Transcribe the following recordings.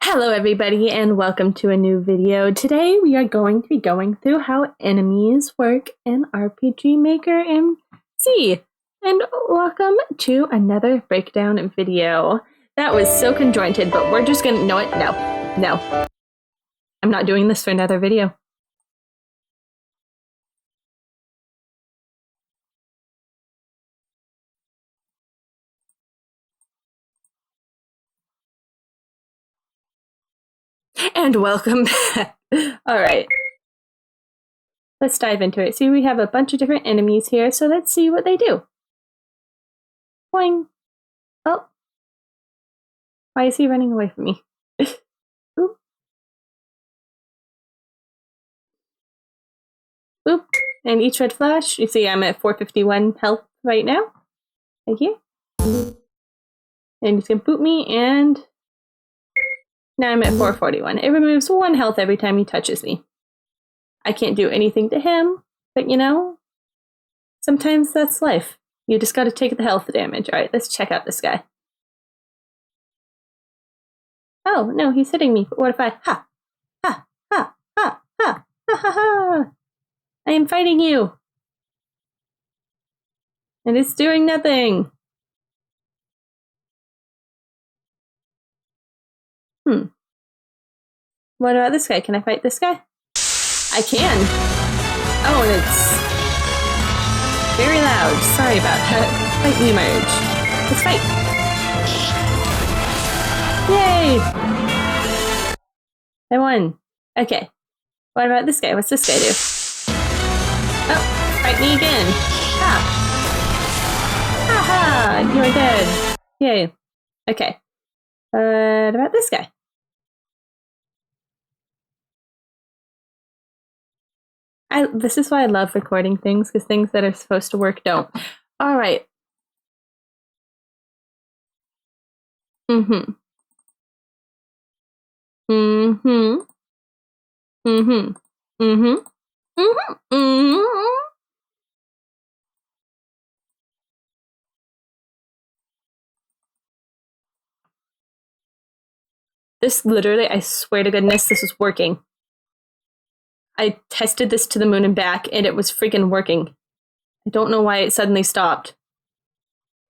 Hello everybody and welcome to a new video. Today we are going to be going through how enemies work in RPG Maker MC. And welcome to another breakdown video. That was so conjointed, but we're just gonna know it. No. I'm not doing this for another video. And welcome back. Alright. Let's dive into it. See, we have a bunch of different enemies here, so let's see what they do. Boing. Oh. Why is he running away from me? Oop. Oop. And each red flash, you see I'm at 451 health right now. Thank you. And he's gonna boot me, and now I'm at 441. It removes 1 health every time he touches me. I can't do anything to him, but you know, sometimes that's life. You just gotta take the health damage. Alright, let's check out this guy. Oh, no, he's hitting me. But what if I... Ha! Ha! Ha! Ha! Ha! Ha! Ha! Ha! I am fighting you! And it's doing nothing! What about this guy? Can I fight this guy? I can! Oh, and it's... very loud. Sorry about that. Fight me, Merge. Let's fight! Yay! I won. Okay. What about this guy? What's this guy do? Oh, fight me again. Ha! Ha ha! You're dead. Yay. Okay. What about this guy? This is why I love recording things, because things that are supposed to work don't. Alright. This literally, I swear to goodness, this is working. I tested this to the moon and back, and it was freaking working. I don't know why it suddenly stopped.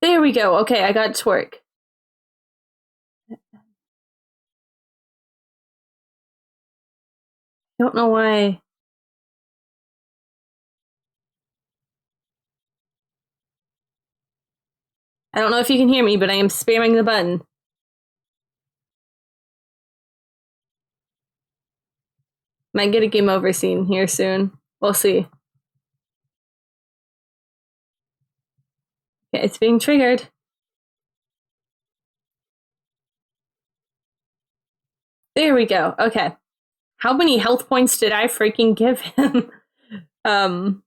There we go. Okay, I got it to work. Don't know why. I don't know if you can hear me, but I am spamming the button. Might get a game over scene here soon. We'll see. Okay, it's being triggered. There we go. Okay. How many health points did I freaking give him? Okay,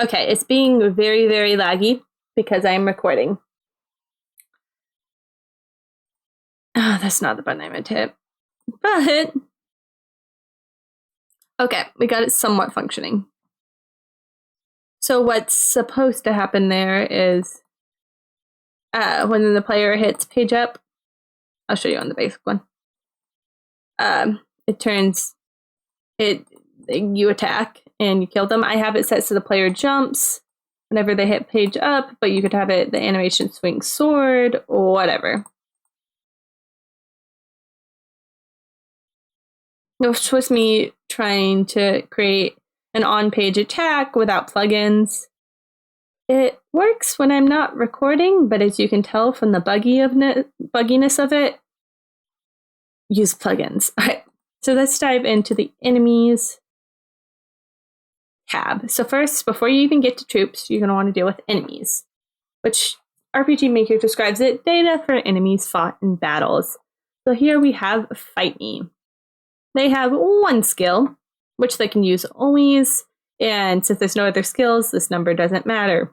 it's being very, very laggy because I'm recording. Ah, that's not the button I meant to hit. But okay, we got it somewhat functioning. So what's supposed to happen there is when the player hits page up, I'll show you on the basic one. It turns you attack and you kill them. I have it set so the player jumps whenever they hit page up, but you could have it the animation swing sword or whatever. This was me trying to create an on-page attack without plugins. It works when I'm not recording, but as you can tell from the bugginess of it, use plugins. Alright, so let's dive into the enemies tab. So first, before you even get to troops, you're going to want to deal with enemies, which RPG Maker describes it, data for enemies fought in battles. So here we have Fight Me. They have 1 skill, which they can use always, and since there's no other skills, this number doesn't matter.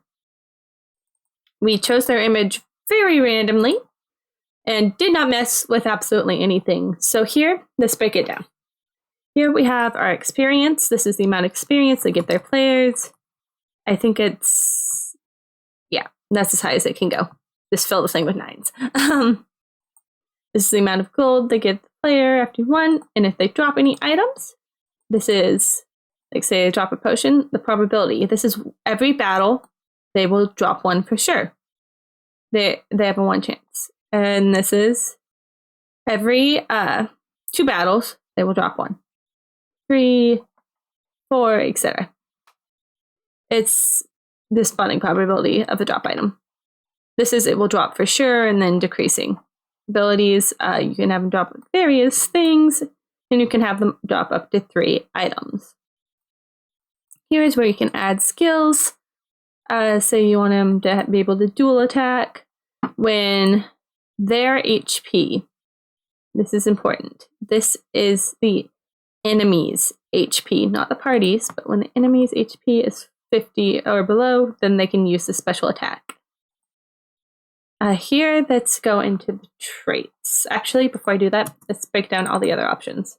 We chose their image very randomly and did not mess with absolutely anything. So here, let's break it down. Here we have our experience. This is the amount of experience they give their players. I think it's, yeah, that's as high as it can go. just fill the thing with 9s. This is the amount of gold they give the player after 1, and if they drop any items, this is, like say they drop a potion, the probability. This is every battle, they will drop 1 for sure. They have a 1 chance. And this is every 2 battles, they will drop 1. 3, 4, etc. It's the spawning probability of the drop item. This is it will drop for sure and then decreasing. Abilities, you can have them drop various things, and you can have them drop up to 3 items. Here's where you can add skills. Say you want them to be able to dual attack when their HP. This is important. This is the enemy's HP, not the party's, but when the enemy's HP is 50 or below, then they can use the special attack. Here, let's go into the traits. Actually, before I do that, let's break down all the other options.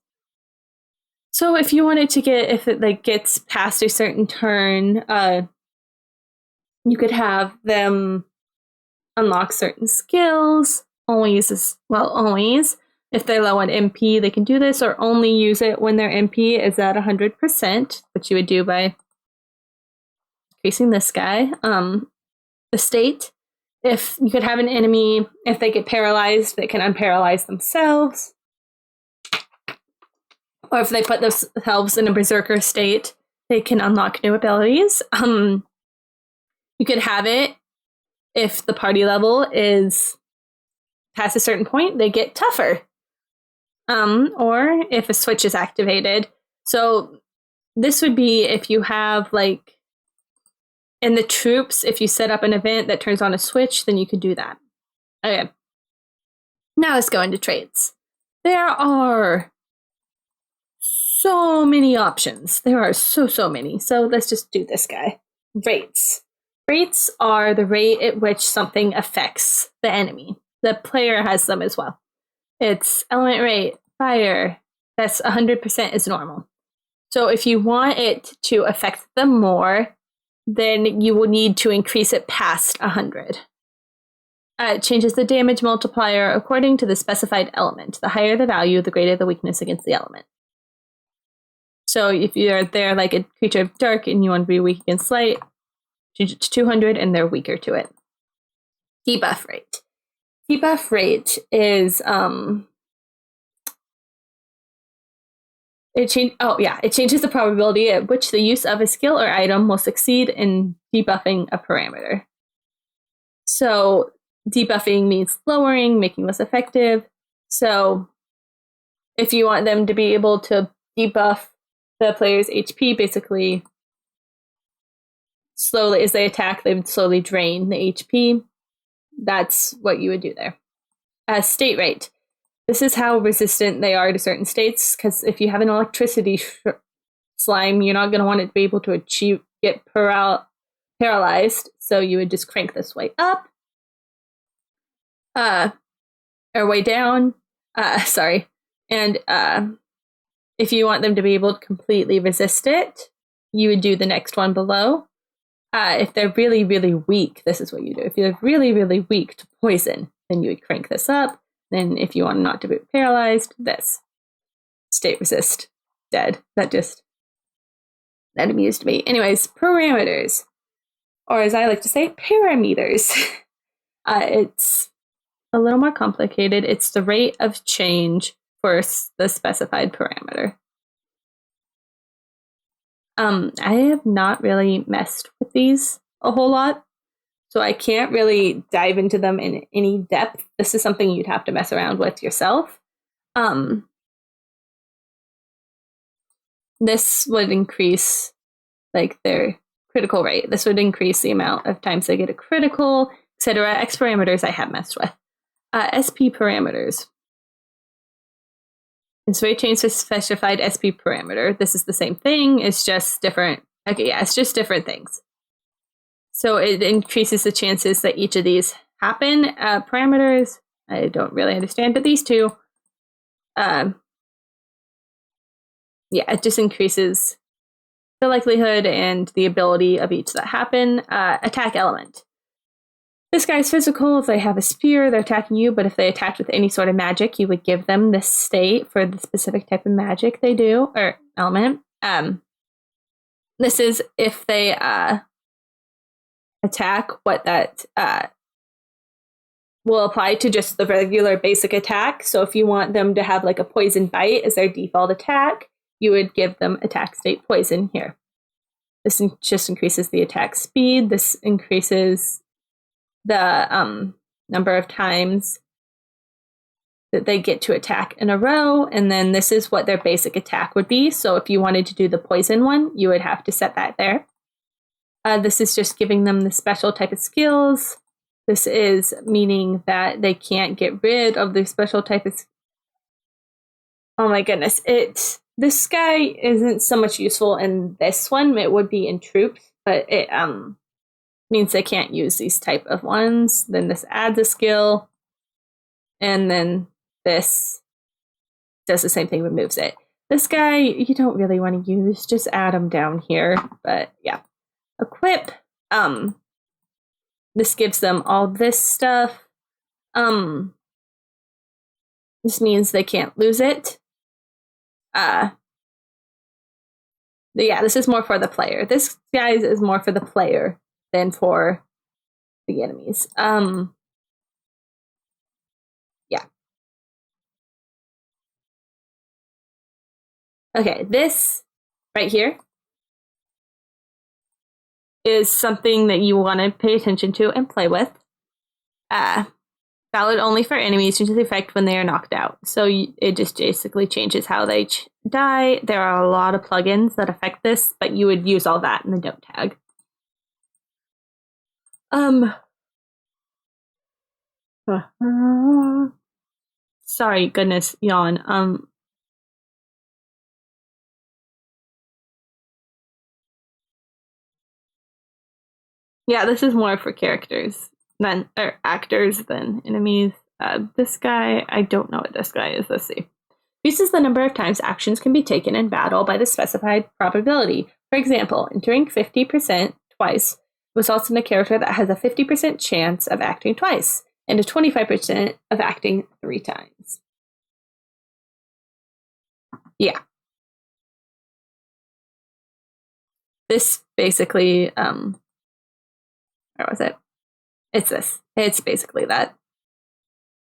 So if you wanted to get, if it gets past a certain turn, you could have them unlock certain skills. Always. If they're low on MP, they can do this, or only use it when their MP is at 100%, which you would do by increasing this guy. The state. If you could have an enemy, if they get paralyzed, they can unparalyze themselves. Or if they put themselves in a berserker state, they can unlock new abilities. You could have it if the party level is past a certain point, they get tougher. Or if a switch is activated. So this would be if you have in the troops, if you set up an event that turns on a switch, then you could do that. Okay. Now let's go into traits. There are so many options. There are so many. So let's just do this guy. Rates. Rates are the rate at which something affects the enemy. The player has them as well. It's element rate, fire. That's 100% is normal. So if you want it to affect them more, then you will need to increase it past 100. It changes the damage multiplier according to the specified element. The higher the value, the greater the weakness against the element. So if you're there like a creature of dark and you want to be weak against light, change it to 200 and they're weaker to it. Debuff rate. Debuff rate is it changes the probability at which the use of a skill or item will succeed in debuffing a parameter. So debuffing means lowering, making less effective. So if you want them to be able to debuff the player's HP, basically slowly as they attack, they would slowly drain the HP. That's what you would do there. State rate. This is how resistant they are to certain states, because if you have an electricity slime, you're not going to want it to be able to get paralyzed, so you would just crank this way up. Or way down. And if you want them to be able to completely resist it, you would do the next one below. If they're really, really weak, this is what you do. If you're really, really weak to poison, then you would crank this up. Then if you want not to be paralyzed, this. State resist. Dead. That amused me. Anyways, parameters. Or as I like to say, parameters. It's a little more complicated. It's the rate of change for the specified parameter. I have not really messed with these a whole lot, so I can't really dive into them in any depth. This is something you'd have to mess around with yourself. This would increase their critical rate. This would increase the amount of times they get a critical, etc. X parameters I have messed with. SP parameters. It's very changed to specified SP parameter. This is the same thing. It's just different. Okay, yeah, it's just different things. So it increases the chances that each of these happen. Parameters, I don't really understand, but these two, it just increases the likelihood and the ability of each that happen. Attack element. This guy's physical. If they have a spear, they're attacking you, but if they attacked with any sort of magic, you would give them this state for the specific type of magic they do, or element. This is if they attack, what that will apply to just the regular basic attack. So if you want them to have like a poison bite as their default attack, you would give them attack state poison here. This just increases the attack speed. This increases the number of times that they get to attack in a row. And then this is what their basic attack would be. So if you wanted to do the poison one, you would have to set that there. This is just giving them the special type of skills. This is meaning that they can't get rid of the special type of... Oh my goodness. This guy isn't so much useful in this one. It would be in troops, but it means they can't use these type of ones. Then this adds a skill. And then this does the same thing, removes it. This guy, you don't really want to use. Just add him down here. But yeah. Equip. This gives them all this stuff. This means they can't lose it. Yeah, this is more for the player. This guy is more for the player than for the enemies. Yeah. Okay, this right here is something that you want to pay attention to and play with. Valid only for enemies, changes the effect when they are knocked out. So it just basically changes how they die. There are a lot of plugins that affect this, but you would use all that in the note tag. Sorry, goodness, yawn. Yeah, this is more for characters or actors than enemies. This guy, I don't know what this guy is. Let's see. Reduces the number of times actions can be taken in battle by the specified probability. For example, entering 50% twice results in a character that has a 50% chance of acting twice and a 25% of acting 3 times. Yeah. This basically, where was it? It's this. It's basically that.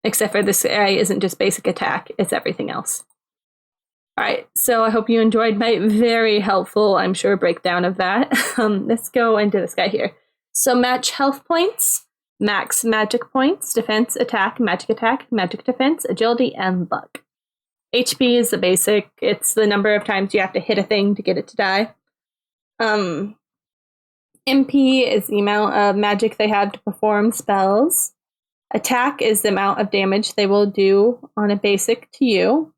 Except for this guy isn't just basic attack, it's everything else. All right, so I hope you enjoyed my very helpful, I'm sure, breakdown of that. Let's go into this guy here. So match health points, max magic points, defense, attack, magic defense, agility, and luck. HP is the basic. It's the number of times you have to hit a thing to get it to die. MP is the amount of magic they have to perform spells. Attack is the amount of damage they will do on a basic to you.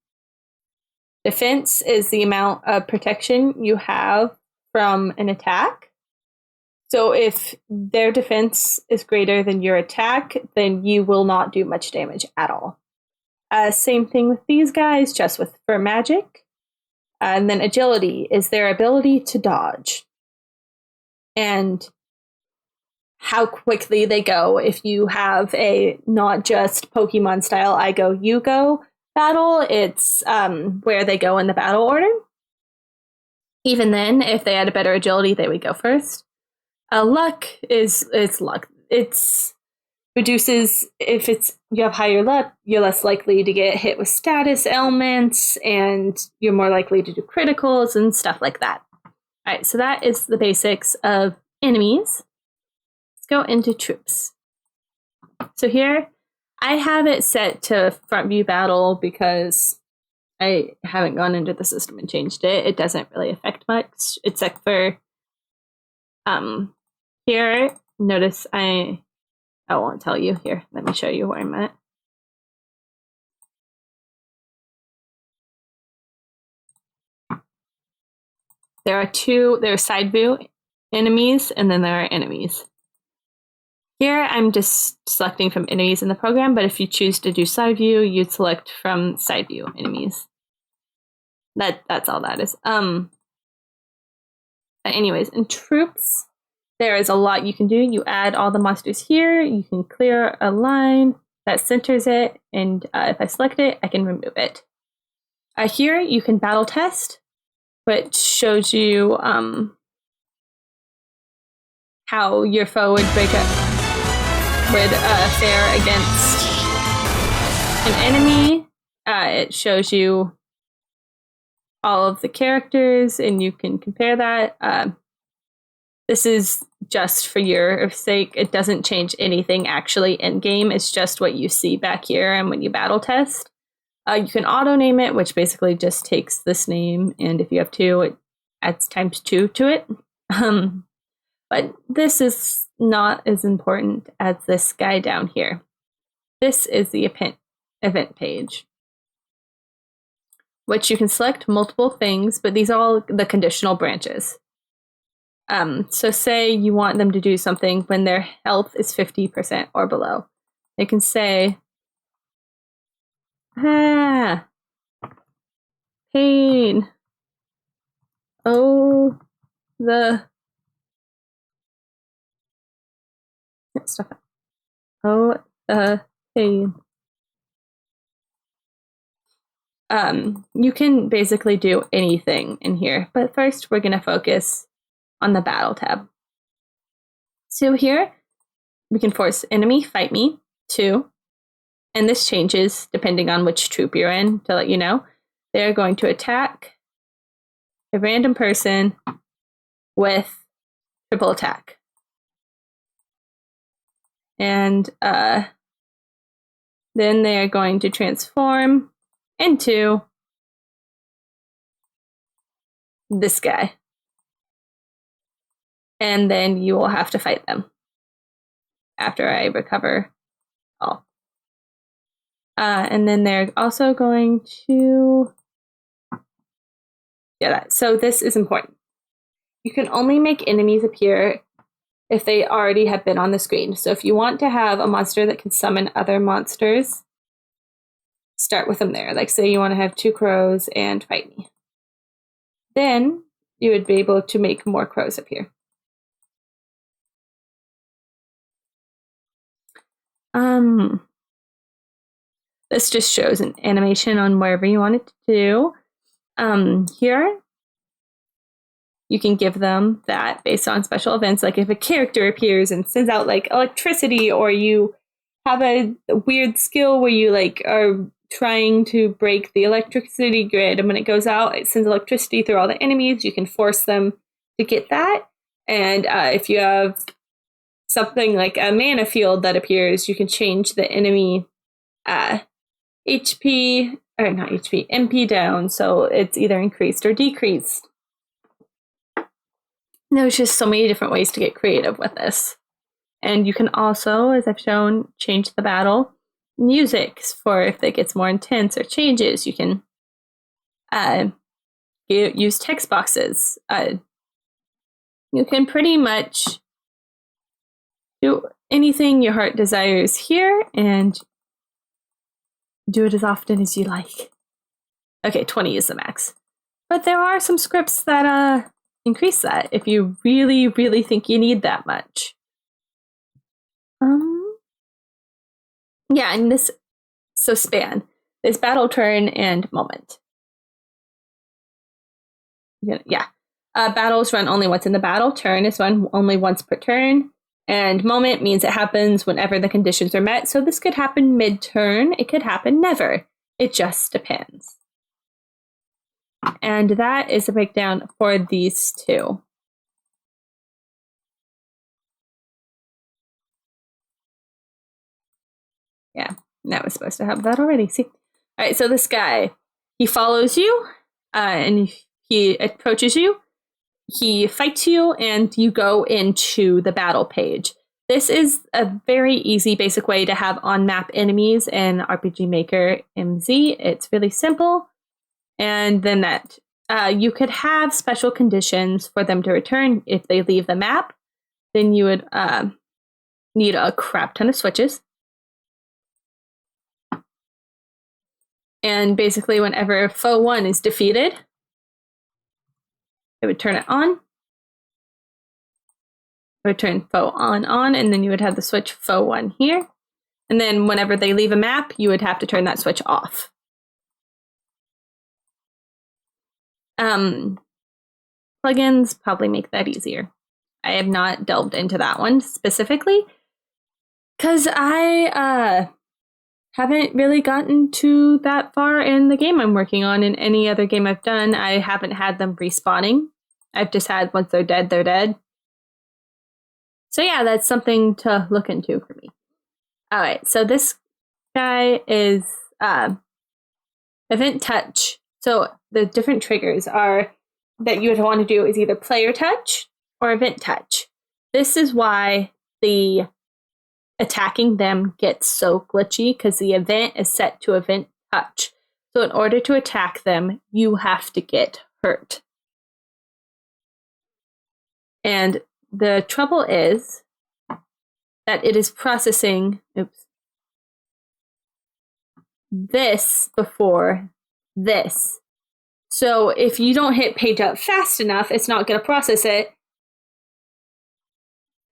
Defense is the amount of protection you have from an attack. So if their defense is greater than your attack, then you will not do much damage at all. Same thing with these guys, just for magic. And then agility is their ability to dodge. And how quickly they go. If you have a not just Pokemon style I go, you go battle, it's where they go in the battle order. Even then, if they had a better agility, they would go first. Luck is luck. It's reduces if you have higher luck, you're less likely to get hit with status ailments, and you're more likely to do criticals and stuff like that. All right, so that is the basics of enemies. Let's go into troops. So here, I have it set to front view battle because I haven't gone into the system and changed it. It doesn't really affect much, except for here. Notice I won't tell you. Here, let me show you where I'm at. There are side view enemies, and then there are enemies. Here, I'm just selecting from enemies in the program, but if you choose to do side view, you'd select from side view enemies. That's all that is. But anyways, in troops, there is a lot you can do. You add all the monsters here. You can clear a line that centers it, and if I select it, I can remove it. Here you can battle test, which shows you how your foe would fare against an enemy. It shows you all of the characters, and you can compare that. This is just for your sake. It doesn't change anything actually in game. It's just what you see back here and when you battle test. You can auto name it, which basically just takes this name, and if you have 2, it adds ×2 to it. But this is not as important as this guy down here. This is the event page, which you can select multiple things, but these are all the conditional branches. So say you want them to do something when their health is 50% or below. They can say, pain. Oh, the... Stop it. Oh, the pain. You can basically do anything in here, but first we're going to focus on the battle tab. So here we can force enemy fight me 2, and this changes depending on which troop you're in. To let you know, they're going to attack a random person with triple attack, and then they are going to transform into this guy. And then you will have to fight them after I recover all. And then they're also going to... So this is important. You can only make enemies appear if they already have been on the screen. So if you want to have a monster that can summon other monsters, start with them there. Like say you want to have 2 crows and fight me. Then you would be able to make more crows appear. This just shows an animation on wherever you want it to do. Here, you can give them that based on special events. Like if a character appears and sends out like electricity, or you have a weird skill where you like are trying to break the electricity grid, and when it goes out, it sends electricity through all the enemies. You can force them to get that. And if you have something like a mana field that appears, you can change the enemy HP, or not HP, MP down, so it's either increased or decreased. There's just so many different ways to get creative with this. And you can also, as I've shown, change the battle music for if it gets more intense or changes. You can use text boxes. You can pretty much do anything your heart desires here, and do it as often as you like. Okay, 20 is the max. But there are some scripts that increase that if you really, really think you need that much. Yeah, and this, so span. There's battle turn and moment. Yeah. Battles run only once in the battle. Turn is run only once per turn. And moment means it happens whenever the conditions are met. So this could happen mid-turn. It could happen never. It just depends. And that is a breakdown for these 2. Yeah, that was supposed to have that already. See? All right, so this guy, he follows you, and he approaches you. He fights you, and you go into the battle page. This is a very easy, basic way to have on-map enemies in RPG Maker MZ. It's really simple. And then that you could have special conditions for them to return if they leave the map. Then you would need a crap ton of switches. And basically, whenever foe 1 is defeated, it would turn it on. It would turn foe on, and then you would have the switch foe 1 here. And then whenever they leave a map, you would have to turn that switch off. Plugins probably make that easier. I have not delved into that one specifically because I haven't really gotten to that far in the game I'm working on. In any other game I've done, I haven't had them respawning. I've just had once they're dead, they're dead. So yeah, that's something to look into for me. All right, so this guy is event touch. So the different triggers are that you would want to do is either player touch or event touch. This is why the attacking them gets so glitchy, because the event is set to event touch. So in order to attack them, you have to get hurt. And the trouble is that it is processing this before this. So if you don't hit page up fast enough, it's not going to process it.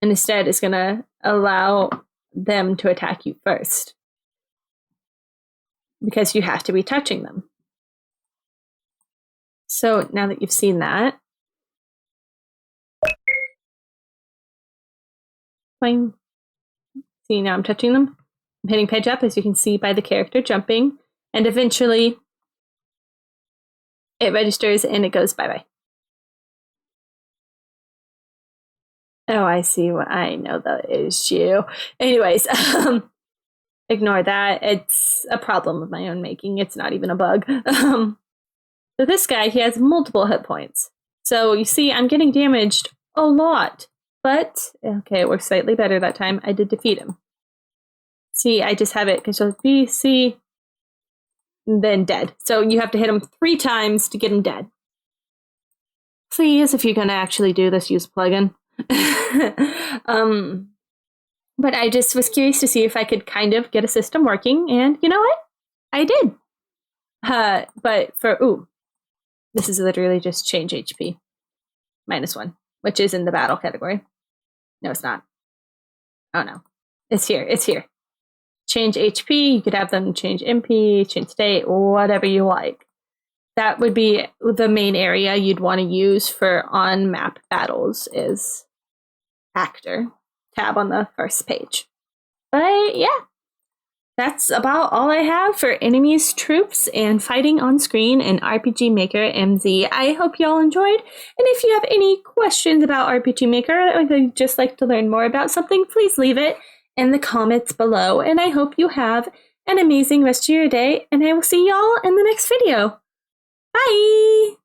And instead, it's going to allow them to attack you first. Because you have to be touching them. So now that you've seen that, fine. See, now I'm touching them. I'm hitting page up, as you can see by the character jumping. And eventually, it registers and it goes bye-bye. Oh, I see what I know the issue. Anyways, ignore that. It's a problem of my own making. It's not even a bug. So this guy, he has multiple hit points. So you see, I'm getting damaged a lot. But, okay, it works slightly better that time. I did defeat him. See, I just have it Control B, C, and then dead. So you have to hit him 3 times to get him dead. Please, if you're going to actually do this, use a plugin. But I just was curious to see if I could kind of get a system working, and you know what? I did. But for, this is literally just change HP. -1, which is in the battle category. No, it's not. Oh no. It's here. It's here. Change HP. You could have them change MP, change state, whatever you like. That would be the main area you'd want to use for on-map battles is actor. Tab on the first page. But yeah. That's about all I have for enemies, troops, and fighting on screen in RPG Maker MZ. I hope y'all enjoyed, and if you have any questions about RPG Maker, or you'd just like to learn more about something, please leave it in the comments below, and I hope you have an amazing rest of your day, and I will see y'all in the next video. Bye!